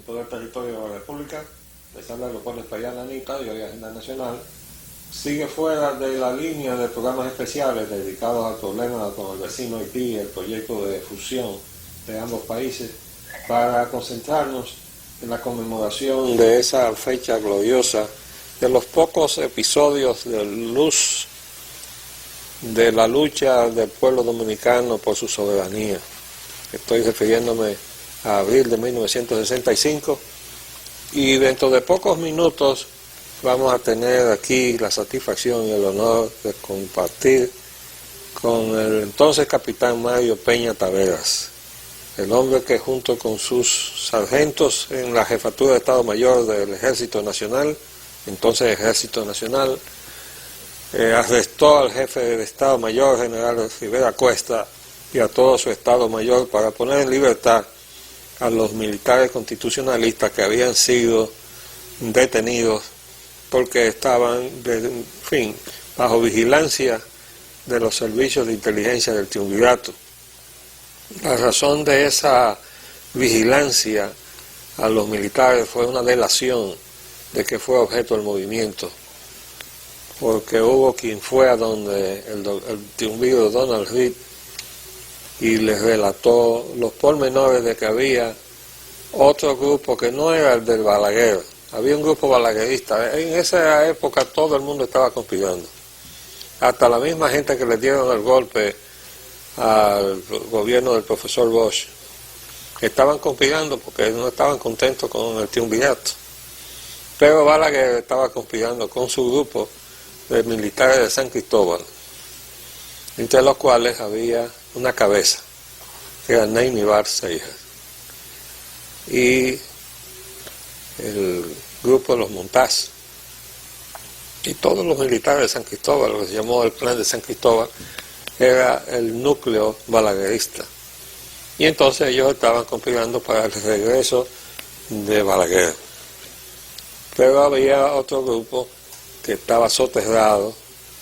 todo el territorio de la República. Les habla Leopoldo Espallán Anita, de hoy Agenda Nacional. Sigue fuera de la línea de programas especiales dedicados al problema con el vecino Haití, el proyecto de fusión de ambos países, para concentrarnos en la conmemoración de esa fecha gloriosa, de los pocos episodios de luz de la lucha del pueblo dominicano por su soberanía. Estoy refiriéndome a abril de 1965, y dentro de pocos minutos vamos a tener aquí la satisfacción y el honor de compartir con el entonces capitán Mario Peña Taveras, el hombre que junto con sus sargentos en la jefatura de Estado Mayor del Ejército Nacional, entonces Ejército Nacional, arrestó al jefe del Estado Mayor, general Rivera Cuesta, y a todo su Estado Mayor para poner en libertad a los militares constitucionalistas que habían sido detenidos porque estaban, bajo vigilancia de los servicios de inteligencia del triunvirato. La razón de esa vigilancia a los militares fue una delación de que fue objeto del movimiento, porque hubo quien fue a donde el triunviro Donald Reed y les relató los pormenores de que había otro grupo que no era el del Balaguer. Había un grupo balaguerista. En esa época todo el mundo estaba conspirando. Hasta la misma gente que le dieron el golpe al gobierno del profesor Bosch estaban conspirando porque no estaban contentos con el triunvirato. Pero Balaguer estaba conspirando con su grupo de militares de San Cristóbal, entre los cuales había una cabeza, que era Neimi Bar Seijas, y el grupo de los Montaz, y todos los militares de San Cristóbal, lo que se llamó el Plan de San Cristóbal, era el núcleo balaguerista. Y entonces ellos estaban conspirando para el regreso de Balaguer. Pero había otro grupo que estaba soterrado,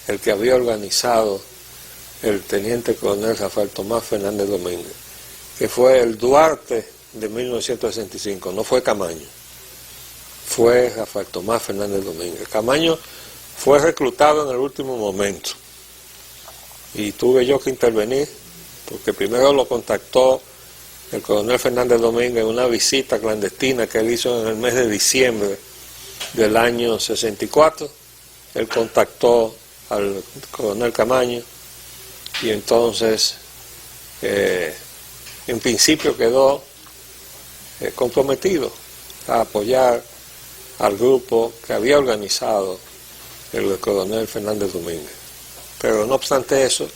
el que había organizado el teniente coronel Rafael Tomás Fernández Domínguez, que fue el Duarte de 1965, no fue Camaño, fue Rafael Tomás Fernández Domínguez. Camaño fue reclutado en el último momento y tuve yo que intervenir porque primero lo contactó el coronel Fernández Domínguez en una visita clandestina que él hizo en el mes de diciembre del año 64. Él contactó al coronel Camaño y entonces en principio quedó comprometido a apoyar al grupo que había organizado el coronel Fernández Domínguez. Pero no obstante eso,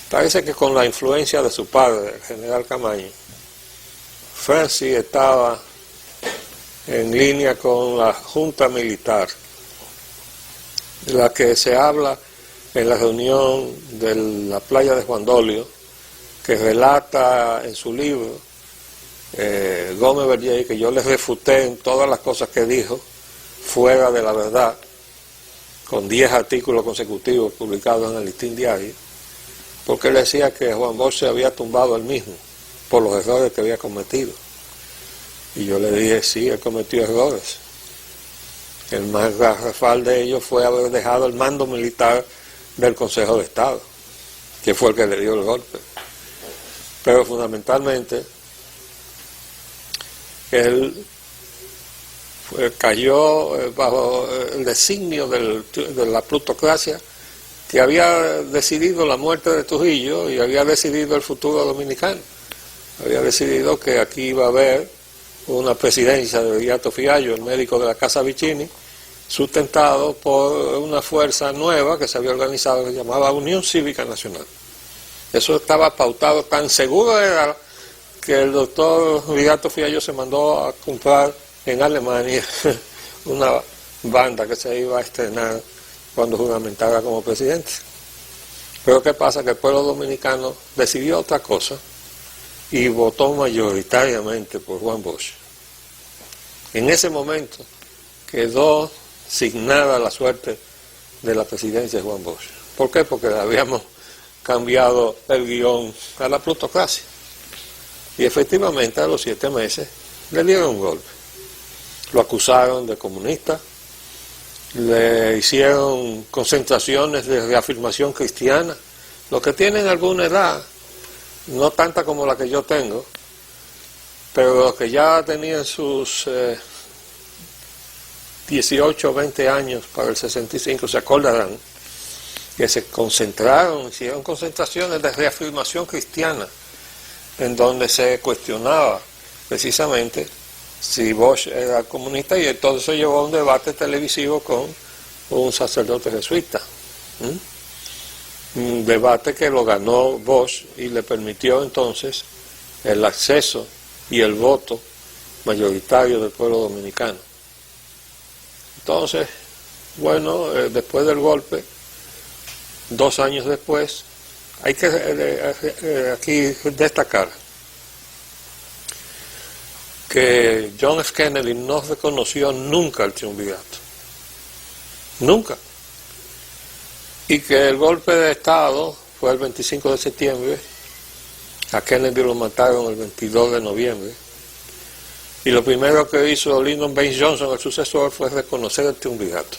parece que con la influencia de su padre, el general Camaño, Francis estaba en línea con la junta militar, de la que se habla en la reunión de la playa de Juan Dolio, que relata en su libro Gómez Berger, que yo le refuté en todas las cosas que dijo, fuera de la verdad, con 10 artículos consecutivos publicados en el Listín Diario, porque él decía que Juan Bosch se había tumbado él mismo por los errores que había cometido. Y yo le dije, sí, él cometió errores. El más garrafal de ellos fue haber dejado el mando militar del Consejo de Estado, que fue el que le dio el golpe. Pero fundamentalmente, él cayó bajo el designio de la plutocracia, que había decidido la muerte de Trujillo y había decidido el futuro dominicano. Había decidido que aquí iba a haber una presidencia de Beato Fiallo, el médico de la Casa Vicini, sustentado por una fuerza nueva que se había organizado, que se llamaba Unión Cívica Nacional. Eso estaba pautado, tan seguro era que el doctor Beato Fiallo se mandó a comprar en Alemania una banda que se iba a estrenar cuando juramentara como presidente. Pero ¿qué pasa? Que el pueblo dominicano decidió otra cosa y votó mayoritariamente por Juan Bosch. En ese momento quedó signada la suerte de la presidencia de Juan Bosch. ¿Por qué? Porque habíamos cambiado el guión a la plutocracia. Y efectivamente a los 7 meses le dieron un golpe. lo acusaron de comunista, le hicieron concentraciones de reafirmación cristiana. Los que tienen alguna edad, no tanta como la que yo tengo, pero los que ya tenían sus 18 o 20 años para el 65 se acordarán que se concentraron, hicieron concentraciones de reafirmación cristiana, en donde se cuestionaba precisamente si Bosch era comunista, y entonces se llevó a un debate televisivo con un sacerdote jesuita. Un debate que lo ganó Bosch y le permitió entonces el acceso y el voto mayoritario del pueblo dominicano. Entonces, bueno, después del golpe, 2 años después, hay que aquí destacar que John F. Kennedy no reconoció nunca el triunvirato, nunca, y que el golpe de Estado fue el 25 de septiembre, a Kennedy lo mataron el 22 de noviembre, y lo primero que hizo Lyndon Baines Johnson, el sucesor, fue reconocer el triunvirato.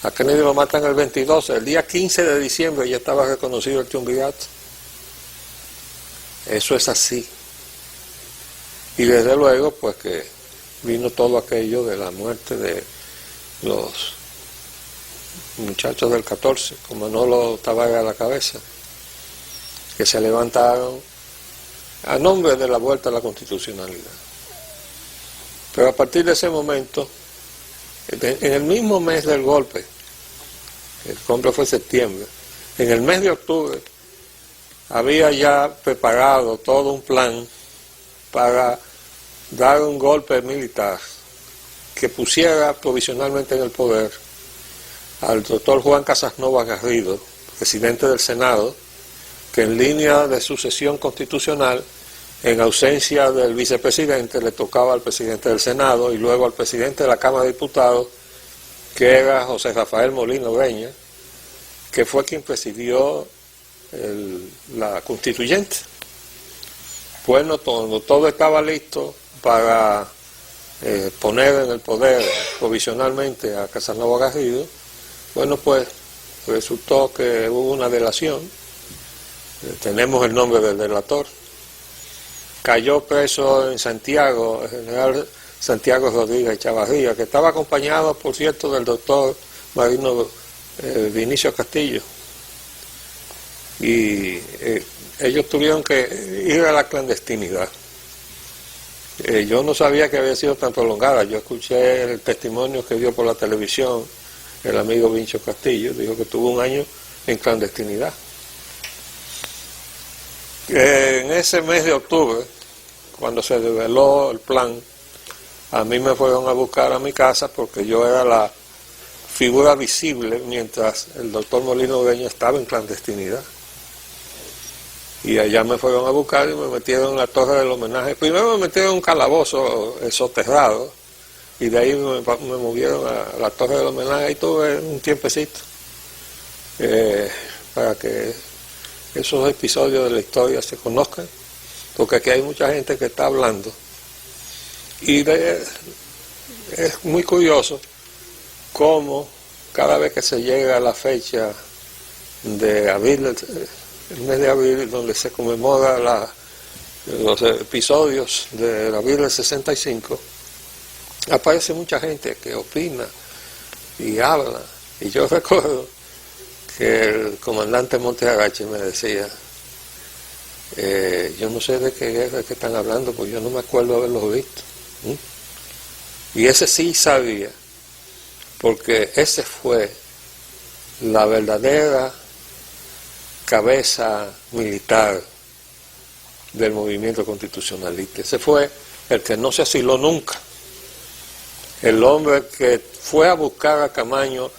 A Kennedy lo matan el 22, el día 15 de diciembre ya estaba reconocido el triunvirato. Eso es así. Y desde luego, pues que vino todo aquello de la muerte de los muchachos del 14, con Manolo Tavares a la cabeza, que se levantaron a nombre de la vuelta a la constitucionalidad. Pero a partir de ese momento, en el mismo mes del golpe, el golpe fue en septiembre, en el mes de octubre había ya preparado todo un plan para dar un golpe militar que pusiera provisionalmente en el poder al doctor Juan Casasnova Garrido, presidente del Senado, que en línea de sucesión constitucional, en ausencia del vicepresidente, le tocaba al presidente del Senado y luego al presidente de la Cámara de Diputados, que era José Rafael Molina Ureña, que fue quien presidió la constituyente. Bueno, cuando todo estaba listo para poner en el poder provisionalmente a Casanova Garrido, bueno, pues resultó que hubo una delación, tenemos el nombre del delator, cayó preso en Santiago, el general Santiago Rodríguez Chavarría, que estaba acompañado, por cierto, del doctor Marino Vinicio Castillo, y ellos tuvieron que ir a la clandestinidad. Yo no sabía que había sido tan prolongada. Yo escuché el testimonio que dio por la televisión el amigo Vinicio Castillo, dijo que tuvo 1 año en clandestinidad. En ese mes de octubre, cuando se reveló el plan, a mí me fueron a buscar a mi casa porque yo era la figura visible mientras el doctor Molino Ureña estaba en clandestinidad. Y allá me fueron a buscar y me metieron en la torre del homenaje. Primero me metieron en un calabozo soterrado y de ahí me movieron a la torre del homenaje y tuve un tiempecito para que esos episodios de la historia se conozcan, porque aquí hay mucha gente que está hablando. Y es muy curioso cómo cada vez que se llega a la fecha de abril, el mes de abril, donde se conmemora los episodios de abril del 65, aparece mucha gente que opina y habla. Y yo recuerdo que el comandante Montes Agache me decía, yo no sé de qué guerra que están hablando, porque yo no me acuerdo haberlos visto. Y ese sí sabía, porque ese fue la verdadera cabeza militar del movimiento constitucionalista. Ese fue el que no se asiló nunca, el hombre que fue a buscar a Camaño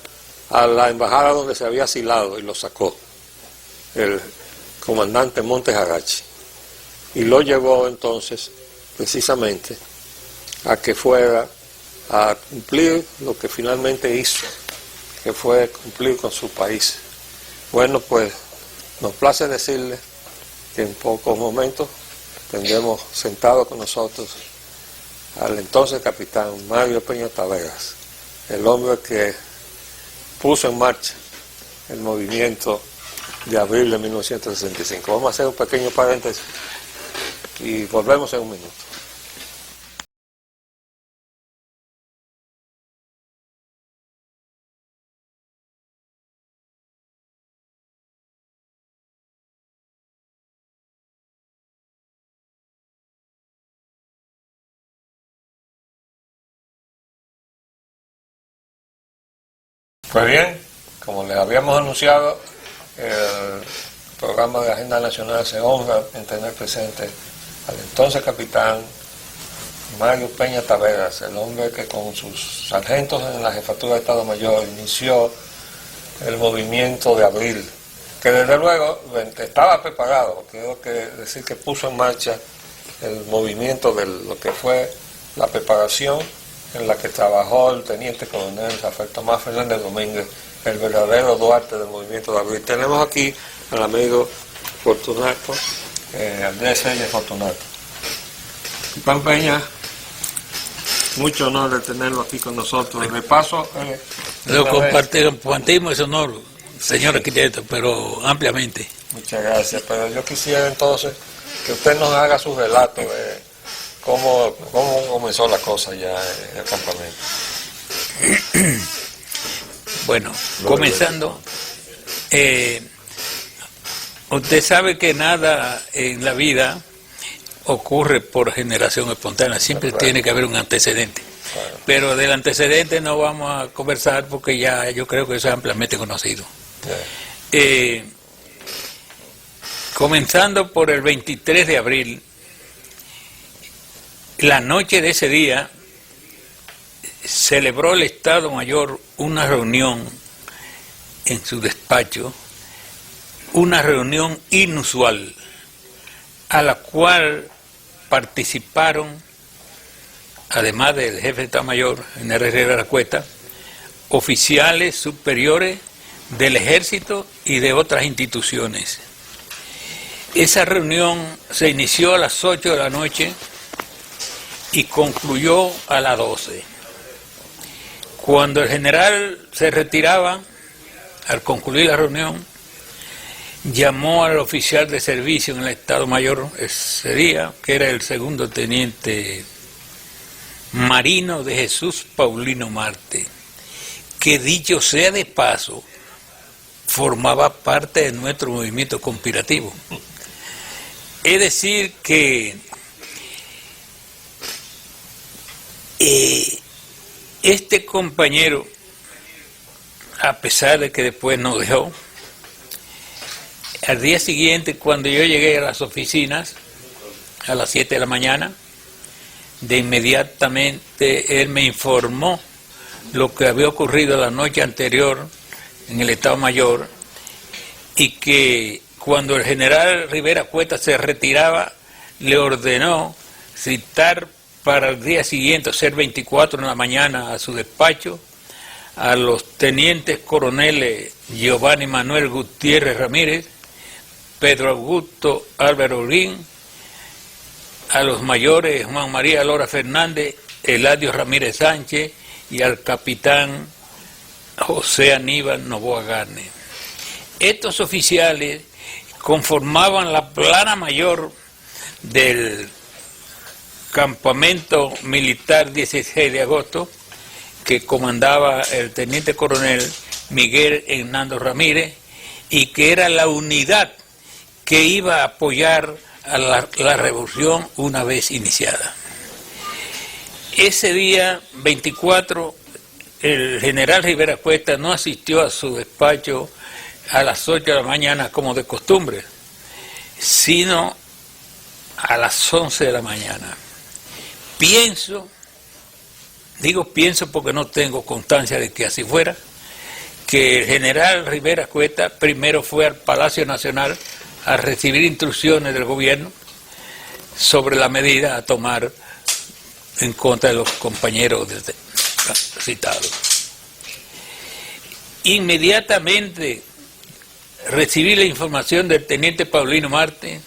a la embajada donde se había asilado y lo sacó, el comandante Montes Agache, y lo llevó entonces precisamente a que fuera a cumplir lo que finalmente hizo, que fue cumplir con su país. Bueno, pues nos place decirle que en pocos momentos tendremos sentado con nosotros al entonces capitán Mario Peña Taveras, el hombre que puso en marcha el movimiento de abril de 1965. Vamos a hacer un pequeño paréntesis y volvemos en un minuto. Pues bien, como les habíamos anunciado, el programa de Agenda Nacional se honra en tener presente al entonces capitán Mario Peña Taveras, el hombre que con sus sargentos en la Jefatura de Estado Mayor inició el movimiento de abril, que desde luego estaba preparado, quiero decir que puso en marcha el movimiento de lo que fue la preparación en la que trabajó el teniente coronel Rafael Tomás Fernández Domínguez, el verdadero Duarte del movimiento de abril. Tenemos aquí al amigo Fortunato, Andrés Reyes Fortunato. Capitán Peña, mucho honor de tenerlo aquí con nosotros. De paso, lo compartimos ese honor, señor arquitecto, pero ampliamente. Muchas gracias, pero yo quisiera entonces que usted nos haga su relato de cómo comenzó la cosa ya en el campamento. Bueno, comenzando, usted sabe que nada en la vida ocurre por generación espontánea, siempre tiene que haber un antecedente. Claro. Pero del antecedente no vamos a conversar porque ya yo creo que eso es ampliamente conocido. Comenzando por el 23 de abril, la noche de ese día celebró el Estado Mayor una reunión en su despacho, una reunión inusual, a la cual participaron, además del jefe de Estado Mayor, General Herrera de la Cuesta, oficiales superiores del Ejército y de otras instituciones. Esa reunión se inició a las 8 de la noche y concluyó a las 12. Cuando el general se retiraba, al concluir la reunión, llamó al oficial de servicio en el Estado Mayor ese día, que era el segundo teniente Marino de Jesús Paulino Marte, que dicho sea de paso, formaba parte de nuestro movimiento conspirativo. Es decir que este compañero, a pesar de que después nos dejó, al día siguiente, cuando yo llegué a las oficinas, a las 7 de la mañana, de inmediatamente él me informó lo que había ocurrido la noche anterior en el Estado Mayor y que cuando el general Rivera Cuesta se retiraba, le ordenó citar para el día siguiente, ser 24 de la mañana, a su despacho, a los tenientes coroneles Giovanni Manuel Gutiérrez Ramírez, Pedro Augusto Álvaro Urín, a los mayores Juan María Lora Fernández, Eladio Ramírez Sánchez y al capitán José Aníbal Novoa Garne. Estos oficiales conformaban la plana mayor del campamento militar 16 de agosto que comandaba el teniente coronel Miguel Hernando Ramírez y que era la unidad que iba a apoyar a la revolución una vez iniciada. Ese día 24, el general Rivera Cuesta no asistió a su despacho a las 8 de la mañana como de costumbre, sino a las 11 de la mañana. Pienso porque no tengo constancia de que así fuera, que el general Rivera Cuesta primero fue al Palacio Nacional a recibir instrucciones del gobierno sobre la medida a tomar en contra de los compañeros citados. Inmediatamente recibí la información del teniente Paulino Marte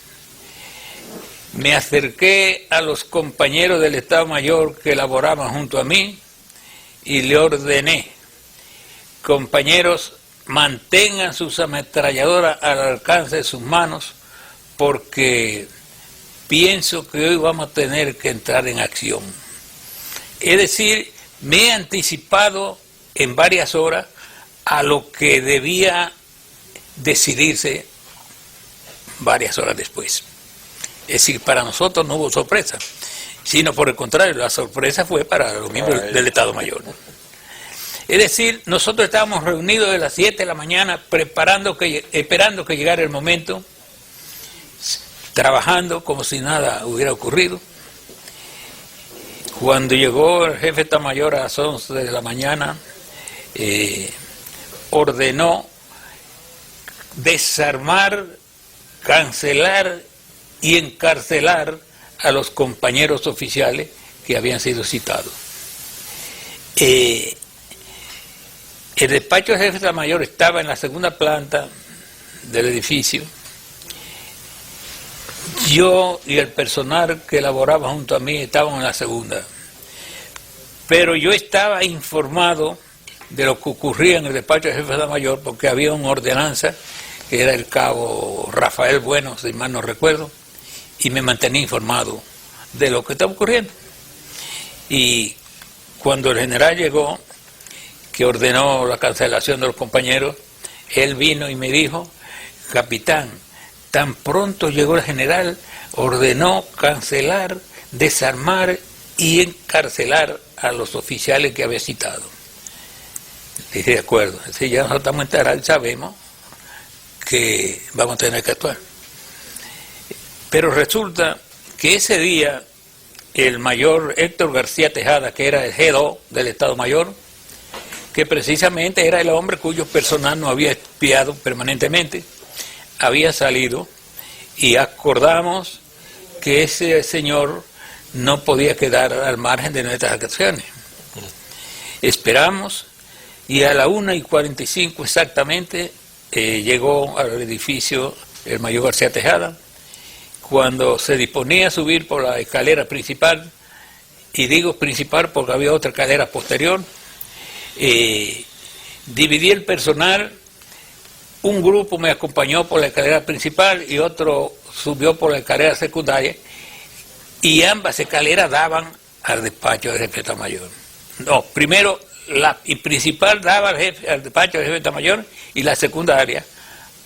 me acerqué a los compañeros del Estado Mayor que laboraban junto a mí y le ordené: compañeros, mantengan sus ametralladoras al alcance de sus manos, porque pienso que hoy vamos a tener que entrar en acción. Es decir, me he anticipado en varias horas a lo que debía decidirse varias horas después. Es decir, para nosotros no hubo sorpresa, sino por el contrario, la sorpresa fue para los miembros del Estado Mayor. Es decir, nosotros estábamos reunidos de las 7 de la mañana esperando que llegara el momento, trabajando como si nada hubiera ocurrido. Cuando llegó el jefe de Estado Mayor a las 11 de la mañana, ordenó desarmar, cancelar y encarcelar a los compañeros oficiales que habían sido citados. El despacho del jefe de Estado Mayor estaba en la segunda planta del edificio. Yo y el personal que laboraba junto a mí estábamos en la segunda. Pero yo estaba informado de lo que ocurría en el despacho del jefe de Estado Mayor, porque había una ordenanza que era el cabo Rafael Bueno, si mal no recuerdo, y me mantenía informado de lo que estaba ocurriendo. Y cuando el general llegó, que ordenó la cancelación de los compañeros, él vino y me dijo: capitán, tan pronto llegó el general, ordenó cancelar, desarmar y encarcelar a los oficiales que había citado. Dije: de acuerdo, si ya nosotros estamos enterados, sabemos que vamos a tener que actuar. Pero resulta que ese día el mayor Héctor García Tejada, que era el G2 del Estado Mayor, que precisamente era el hombre cuyo personal nos había espiado permanentemente, había salido, y acordamos que ese señor no podía quedar al margen de nuestras acciones. Esperamos, y a la 1:45 exactamente llegó al edificio el mayor García Tejada. Cuando se disponía a subir por la escalera principal, y digo principal porque había otra escalera posterior, dividí el personal. Un grupo me acompañó por la escalera principal y otro subió por la escalera secundaria, y ambas escaleras daban al despacho del jefe de Estado Mayor. No, primero la principal daba al despacho del jefe de Estado Mayor, y la secundaria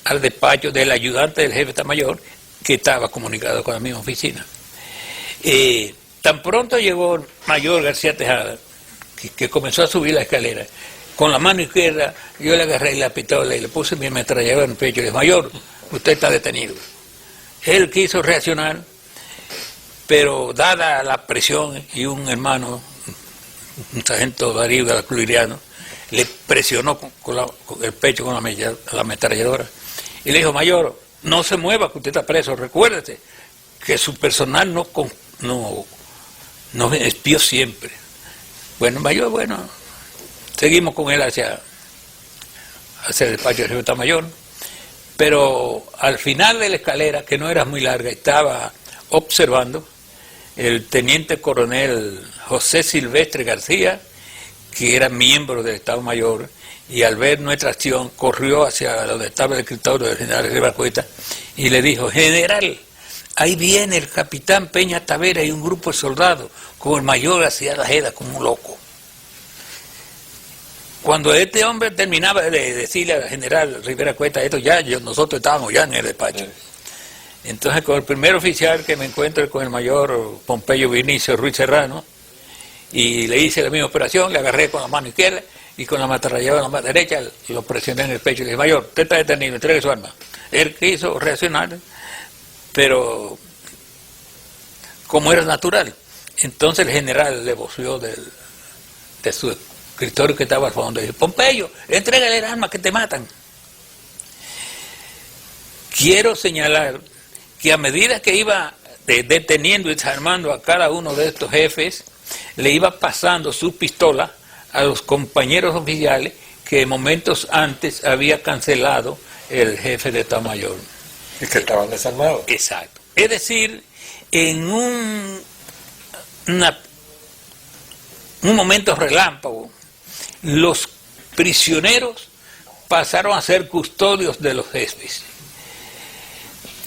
al despacho del ayudante del jefe de Estado Mayor, que estaba comunicado con la misma oficina. Tan pronto llegó el mayor García Tejada, que comenzó a subir la escalera, con la mano izquierda yo le agarré la pistola y le puse mi ametralladora en el pecho y le dije: mayor, usted está detenido. Él quiso reaccionar, pero dada la presión, y un hermano, un sargento Darío de la Cluiriano, le presionó con el pecho con la ametralladora y le dijo: mayor, no se mueva, que usted está preso, recuérdese que su personal no espió siempre. Bueno, mayor, seguimos con él hacia el despacho del jefe de Estado Mayor, pero al final de la escalera, que no era muy larga, estaba observando el teniente coronel José Silvestre García, que era miembro del Estado Mayor, y al ver nuestra acción corrió hacia donde estaba el escritorio del general Rivera Cuesta y le dijo: general, ahí viene el capitán Peña Tavera y un grupo de soldados con el mayor García Tejada como un loco. Cuando este hombre terminaba de decirle al general Rivera Cuesta esto, nosotros estábamos ya en el despacho. Entonces, con el primer oficial que me encuentro, con el mayor Pompeyo Vinicio Ruiz Serrano, y le hice la misma operación, le agarré con la mano izquierda y con la ametralladora en la mano derecha lo presioné en el pecho y le dije: mayor, usted está detenido, entregue su arma. Él quiso reaccionar, pero como era natural. Entonces el general le voció de su escritorio que estaba al fondo y dijo: Pompeyo, entrégale el arma que te matan. Quiero señalar que a medida que iba deteniendo y desarmando a cada uno de estos jefes, le iba pasando su pistola a los compañeros oficiales que momentos antes había cancelado el jefe de Estado Mayor. Y que estaban desarmados. Exacto. Es decir, en un momento relámpago, los prisioneros pasaron a ser custodios de los jefes.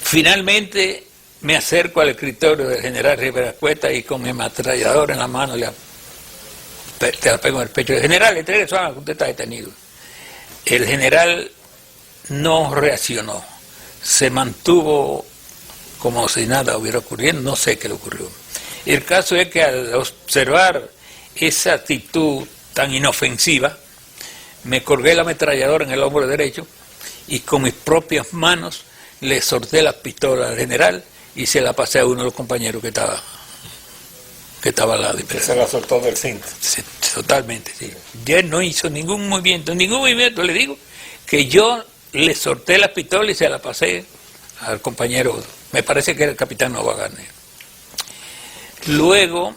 Finalmente me acerco al escritorio del general Rivera Cueta y con mi ametrallador en la mano le pego en el pecho. General, entregue su arma, que usted está detenido. El general no reaccionó, se mantuvo como si nada hubiera ocurrido, no sé qué le ocurrió. El caso es que al observar esa actitud tan inofensiva, me colgué el ametrallador en el hombro derecho y con mis propias manos le solté la pistola al general y se la pasé a uno de los compañeros que estaba al lado. Se la soltó del cinto. Sí, totalmente, sí. Ya no hizo ningún movimiento, le digo, que yo le solté la pistola y se la pasé al compañero, me parece que era el capitán Nova Garner. Luego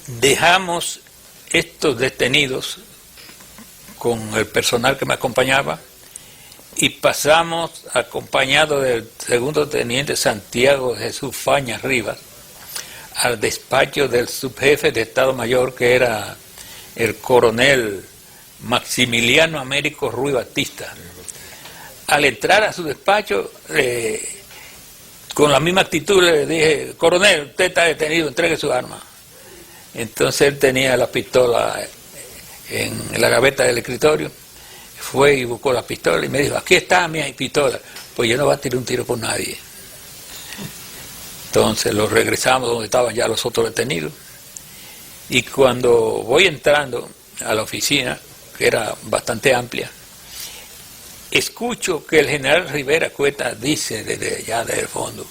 dejamos estos detenidos con el personal que me acompañaba y pasamos, acompañado del segundo teniente Santiago Jesús Fañas Rivas, al despacho del subjefe de Estado Mayor, que era el coronel Maximiliano Américo Ruiz Batista. Al entrar a su despacho, con la misma actitud le dije: coronel, usted está detenido, entregue su arma. Entonces él tenía la pistola en la gaveta del escritorio, fue y buscó la pistola y me dijo: aquí está mi pistola. Pues yo no voy a tirar un tiro por nadie. Entonces lo regresamos donde estaban ya los otros detenidos, y cuando voy entrando a la oficina, que era bastante amplia, escucho que el general Rivera Cueta dice desde allá del fondo: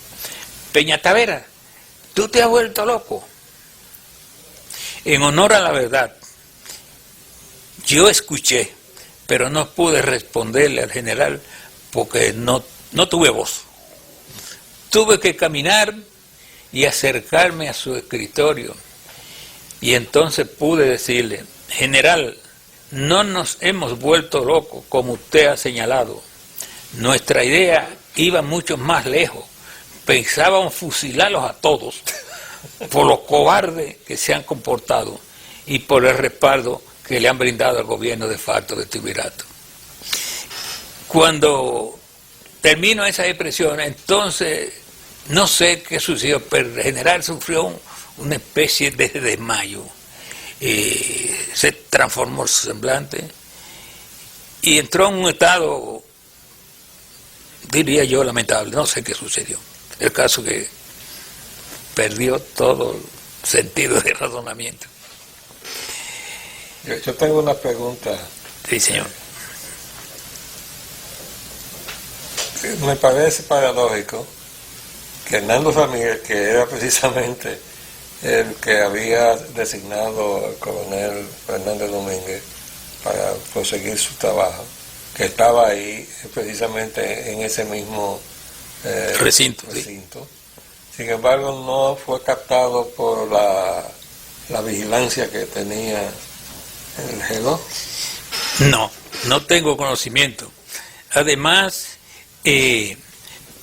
Peña Tavera, tú te has vuelto loco. En honor a la verdad, yo escuché, pero no pude responderle al general porque no tuve voz. Tuve que caminar y acercarme a su escritorio, y entonces pude decirle: general, no nos hemos vuelto locos como usted ha señalado. Nuestra idea iba mucho más lejos. Pensábamos fusilarlos a todos por los cobardes que se han comportado y por el respaldo que le han brindado al gobierno de facto de Tibirato. Cuando termino esa expresión, entonces no sé qué sucedió, pero el general sufrió una especie de desmayo. Se transformó su semblante y entró en un estado, diría yo, lamentable. No sé qué sucedió. El caso que perdió todo sentido de razonamiento. Yo tengo una pregunta. Sí, señor. Me parece paradójico que Hernando Ramírez, que era precisamente el que había designado al coronel Fernández Domínguez para proseguir su trabajo, que estaba ahí precisamente en ese mismo recinto. Sin embargo, no fue captado por la vigilancia que tenía el G2. No tengo conocimiento. Además,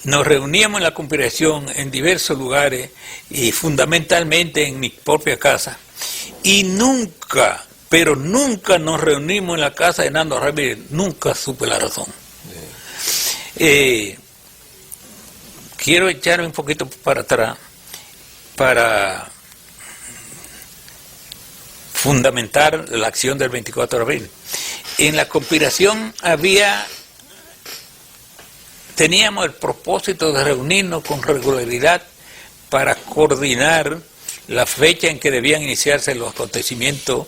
nos reuníamos en la conspiración en diversos lugares y fundamentalmente en mi propia casa, y nunca, pero nunca nos reunimos en la casa de Hernando Ramírez. Nunca supe la razón. Quiero echarme un poquito para atrás para fundamentar la acción del 24 de abril. En la conspiración teníamos el propósito de reunirnos con regularidad para coordinar la fecha en que debían iniciarse los acontecimientos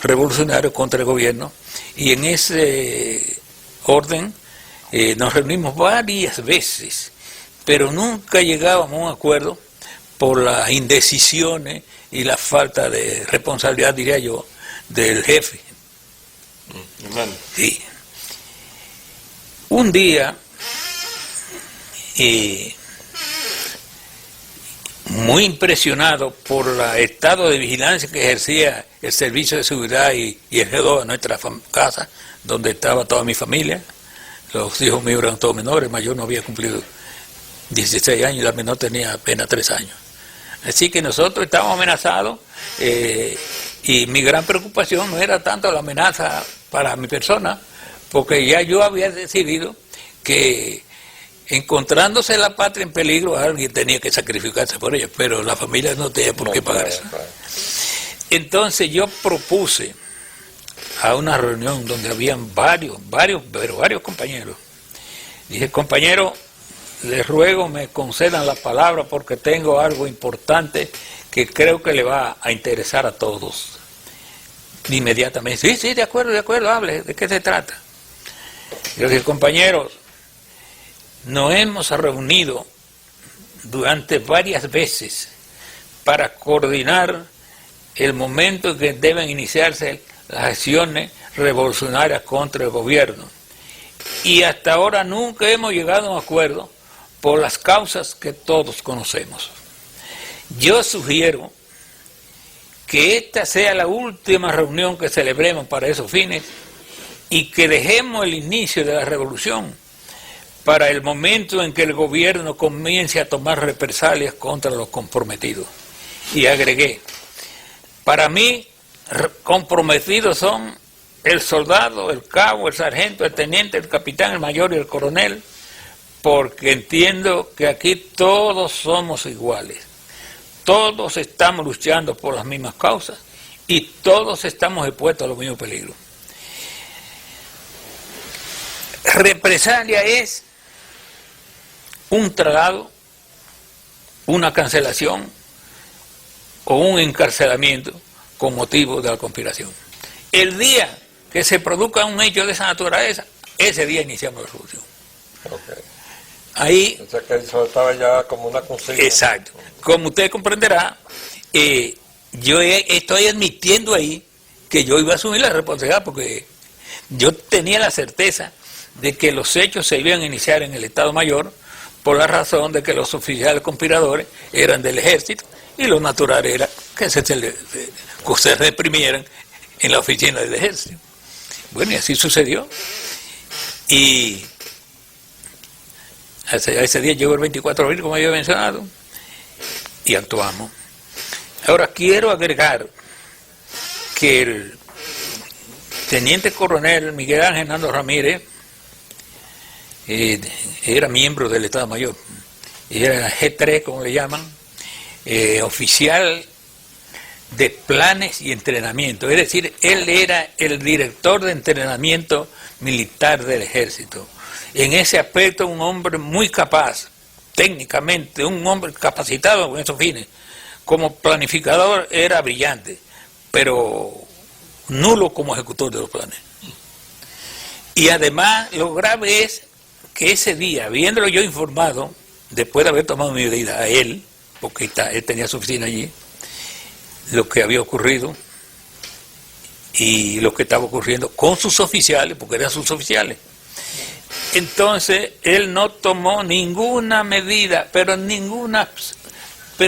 revolucionarios contra el gobierno, y en ese orden nos reunimos varias veces, pero nunca llegábamos a un acuerdo por las indecisiones y la falta de responsabilidad, diría yo, del jefe. Sí. Un día, muy impresionado por el estado de vigilancia que ejercía el servicio de seguridad y el G2 en nuestra casa, donde estaba toda mi familia. Los hijos míos eran todos menores, el mayor no había cumplido 16 años y la menor tenía apenas 3 años. Así que nosotros estábamos amenazados y mi gran preocupación no era tanto la amenaza para mi persona, porque ya yo había decidido que encontrándose la patria en peligro, alguien tenía que sacrificarse por ella, pero la familia no tenía por qué pagar eso. Entonces yo propuse a una reunión donde habían varios compañeros. Dije, compañero, les ruego me concedan la palabra porque tengo algo importante que creo que le va a interesar a todos. Inmediatamente, sí, de acuerdo, hable, ¿de qué se trata? Yo dije, compañeros, nos hemos reunido durante varias veces para coordinar el momento en que deben iniciarse las acciones revolucionarias contra el gobierno. Y hasta ahora nunca hemos llegado a un acuerdo por las causas que todos conocemos. Yo sugiero que esta sea la última reunión que celebremos para esos fines y que dejemos el inicio de la revolución para el momento en que el gobierno comience a tomar represalias contra los comprometidos. Y agregué, para mí, comprometidos son el soldado, el cabo, el sargento, el teniente, el capitán, el mayor y el coronel, porque entiendo que aquí todos somos iguales. Todos estamos luchando por las mismas causas y todos estamos expuestos a los mismos peligros. Represalia es un traslado, una cancelación o un encarcelamiento con motivo de la conspiración. El día que se produzca un hecho de esa naturaleza, ese día iniciamos la revolución. Okay. Ahí, o sea que eso estaba ya como una consigna. Exacto. Como usted comprenderá, yo estoy admitiendo ahí que yo iba a asumir la responsabilidad porque yo tenía la certeza de que los hechos se iban a iniciar en el Estado Mayor por la razón de que los oficiales conspiradores eran del ejército y lo natural era que se reprimieran en la oficina del ejército. Bueno, y así sucedió. Y ese día llegó el 24 de abril, como había mencionado, y actuamos. Ahora quiero agregar que el teniente coronel Miguel Ángel Nando Ramírez era miembro del Estado Mayor, era G3, como le llaman, oficial de planes y entrenamiento, es decir, él era el director de entrenamiento militar del ejército. En ese aspecto un hombre muy capaz, técnicamente, un hombre capacitado con esos fines. Como planificador era brillante, pero nulo como ejecutor de los planes. Y además lo grave es que ese día, habiéndolo yo informado, después de haber tomado mi medida a él, porque él tenía su oficina allí, lo que había ocurrido y lo que estaba ocurriendo con sus oficiales, porque eran sus oficiales. Entonces él no tomó ninguna medida, pero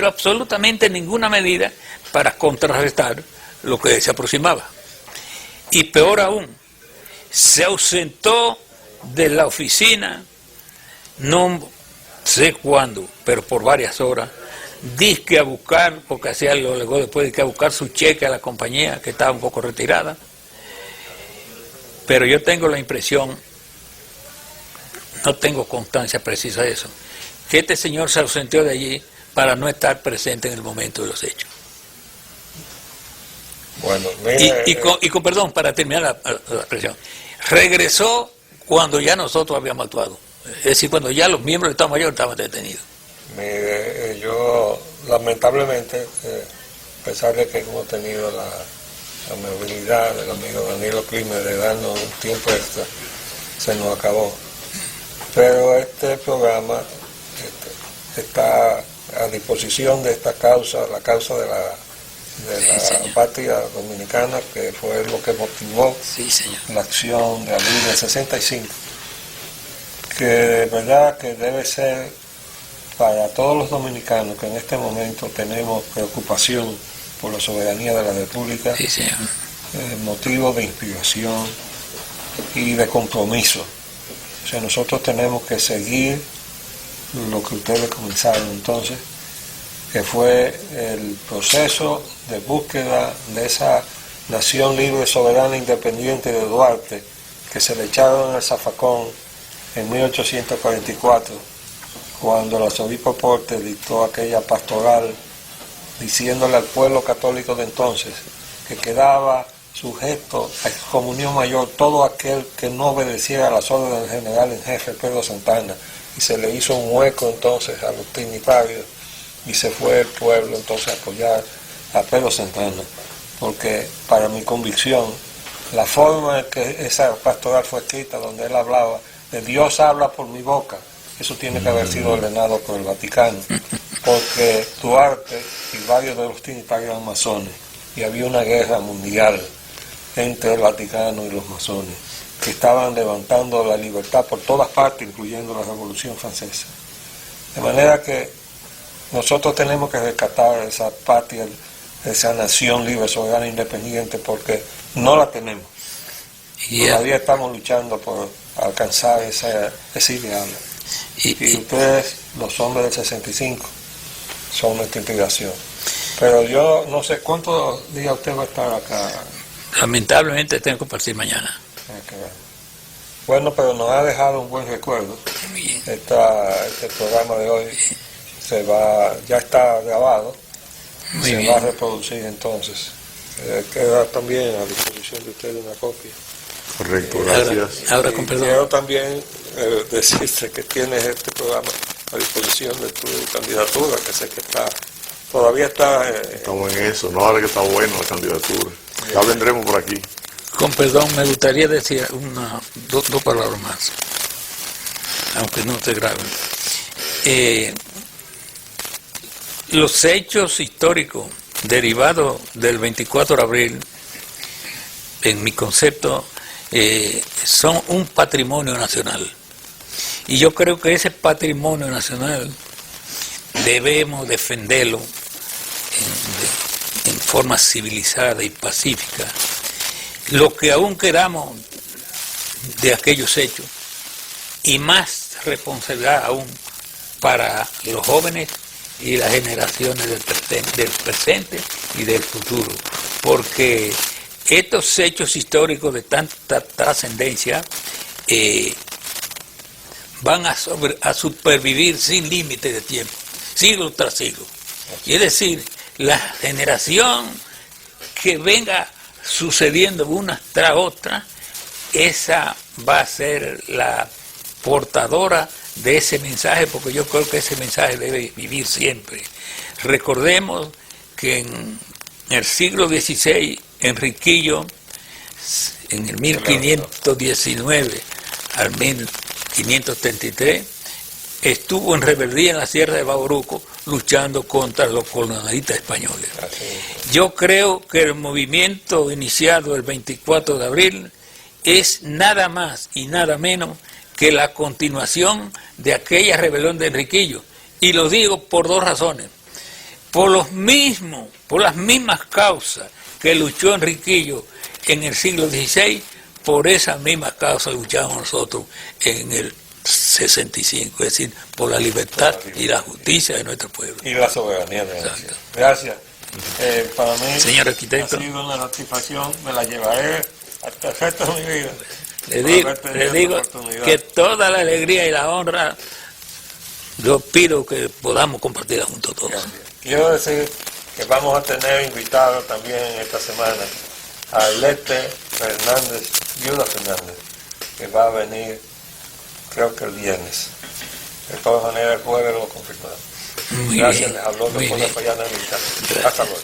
absolutamente ninguna medida para contrarrestar lo que se aproximaba. Y peor aún, se ausentó de la oficina, no sé cuándo, pero por varias horas, disque a buscar, porque hacía lo legó después, disque a buscar su cheque a la compañía que estaba un poco retirada. Pero yo tengo la impresión, no tengo constancia precisa de eso, que este señor se ausentó de allí para no estar presente en el momento de los hechos. Bueno, mire, y con perdón, para terminar la expresión, regresó cuando ya nosotros habíamos actuado, es decir, cuando ya los miembros del Estado Mayor estaban detenidos. Mire, yo lamentablemente, a pesar de que hemos tenido la amabilidad del amigo Danilo Climer de darnos un tiempo extra, se nos acabó. Pero este programa está a disposición de esta causa, la causa de la patria dominicana, que fue lo que motivó la acción de abril del 65, que de verdad que debe ser para todos los dominicanos que en este momento tenemos preocupación por la soberanía de la República, motivo de inspiración y de compromiso. O sea, nosotros tenemos que seguir lo que ustedes comenzaron entonces, que fue el proceso de búsqueda de esa nación libre, soberana, independiente de Duarte, que se le echaron al zafacón en 1844, cuando el arzobispo Portes dictó aquella pastoral diciéndole al pueblo católico de entonces que quedaba sujeto a excomunión mayor todo aquel que no obedeciera a las órdenes del general en jefe Pedro Santana, y se le hizo un hueco entonces a los trinitarios y se fue el pueblo entonces a apoyar a Pedro Santana, porque para mi convicción la forma en que esa pastoral fue escrita, donde él hablaba de Dios habla por mi boca, eso tiene que haber sido ordenado por el Vaticano, porque Duarte y varios de los trinitarios eran masones y había una guerra mundial entre el Vaticano y los masones, que estaban levantando la libertad por todas partes, incluyendo la Revolución Francesa. De manera que nosotros tenemos que rescatar esa patria, esa nación libre, soberana, independiente, porque no la tenemos. Todavía estamos luchando por alcanzar ese ideal. Y ustedes, los hombres del 65, son nuestra integración. Pero yo no sé cuántos días usted va a estar acá. Lamentablemente tengo que partir mañana. Bueno, pero nos ha dejado un buen recuerdo. Este programa de hoy ya está grabado, va a reproducir entonces. Queda también a disposición de ustedes una copia. Correcto, gracias. Ahora con perdón. Quiero también decirte que tienes este programa a disposición de tu candidatura, que sé que todavía está... Estamos en eso, no, ahora que está bueno la candidatura. Ya vendremos por aquí. Con perdón, me gustaría decir dos palabras más, aunque no te graben. Los hechos históricos derivados del 24 de abril, en mi concepto, son un patrimonio nacional. Y yo creo que ese patrimonio nacional debemos defenderlo en forma civilizada y pacífica. Lo que aún queramos de aquellos hechos, y más responsabilidad aún para los jóvenes y las generaciones del presente y del futuro, porque estos hechos históricos de tanta trascendencia van a supervivir sin límite de tiempo, siglo tras siglo. Y es decir, la generación que venga sucediendo una tras otra, esa va a ser la portadora de ese mensaje, porque yo creo que ese mensaje debe vivir siempre. Recordemos que en el siglo XVI, Enriquillo, en el 1519 al 1533, estuvo en rebeldía en la Sierra de Bauruco luchando contra los colonialistas españoles. Yo creo que el movimiento iniciado el 24 de abril es nada más y nada menos que la continuación de aquella rebelión de Enriquillo. Y lo digo por dos razones. Por las mismas causas que luchó Enriquillo en el siglo XVI, por esas mismas causas luchamos nosotros en el 65, es decir, por la libertad y la justicia de nuestro pueblo. Y la soberanía de la nación. Gracias. Para mí, señor arquitecto, ha sido una satisfacción, me la llevaré hasta el resto de mi vida. Le digo que toda la alegría y la honra, yo pido que podamos compartirla juntos todos. Gracias. Quiero decir que vamos a tener invitado también esta semana a Lete Fernández, Viuda Fernández, que va a venir, creo que el viernes. De todas maneras, el jueves lo confirmamos. Gracias, les habló de Fayana Militar. Hasta luego.